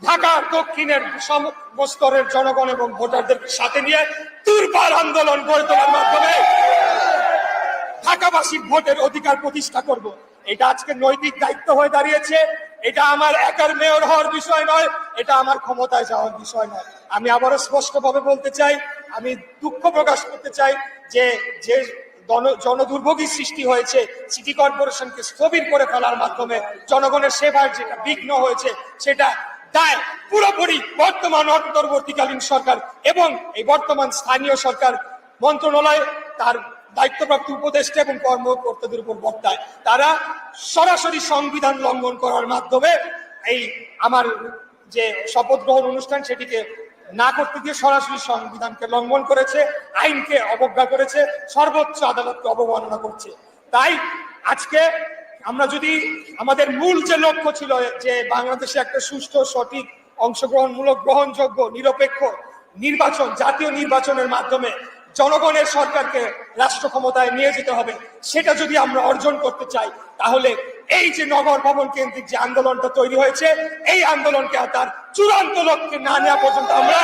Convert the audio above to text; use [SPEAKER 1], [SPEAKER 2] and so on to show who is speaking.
[SPEAKER 1] ঢাকার দক্ষিণের স্তরের জনগণ এবং ভোটারদের সাথে নিয়ে দুর্বার আন্দোলন গড়ে তোলার মাধ্যমে ঢাকাবাসীর ভোটের অধিকার প্রতিষ্ঠা করব। এটা আজকে নৈতিক দায়িত্ব হয়ে দাঁড়িয়েছে। এটা আমার একার মেয়র হওয়ার বিষয় নয়, এটা আমার ক্ষমতায় যাওয়ার বিষয় নয়। আমি আবারও স্পষ্টভাবে বলতে চাই, আমি দুঃখ প্রকাশ করতে চাই যে যে জনদুর্ভোগের সৃষ্টি হয়েছে, সিটি কর্পোরেশনকে স্থবির করে ফেলার মাধ্যমে জনগণের সেবার যেটা বিঘ্ন হয়েছে, সেটা দায় পুরোপুরি বর্তমান অন্তর্বর্তীকালীন সরকার এবং এই বর্তমান স্থানীয় সরকার মন্ত্রণালয় তার দায়িত্বপ্রাপ্ত উপদেষ্টা এবং কর্মকর্তাদের উপর বর্তায়। তারা সরাসরি সংবিধান লঙ্ঘন করার মাধ্যমে এই আমার যে শপথ গ্রহণ অনুষ্ঠান সেটিকে না করতে দিয়ে সরাসরি সংবিধানকে লঙ্ঘন করেছে, আইনকে অবজ্ঞা করেছে, সর্বোচ্চ আদালতকে অবমাননা করছে। তাই আজকে আমরা যদি আমাদের মূল যে লক্ষ্য ছিল যে বাংলাদেশে একটা সুষ্ঠু, সঠিক, অংশগ্রহণমূলক, গ্রহণযোগ্য, নিরপেক্ষ নির্বাচন, জাতীয় নির্বাচনের মাধ্যমে জনগণের সরকারকে রাষ্ট্র ক্ষমতায় নিয়ে যেতে হবে, সেটা যদি আমরা অর্জন করতে চাই, তাহলে এই যে নগর ভবন কেন্দ্রিক যে আন্দোলনটা তৈরি হয়েছে, এই আন্দোলনকে তার চূড়ান্ত লক্ষ্যে না নেওয়া পর্যন্ত আমরা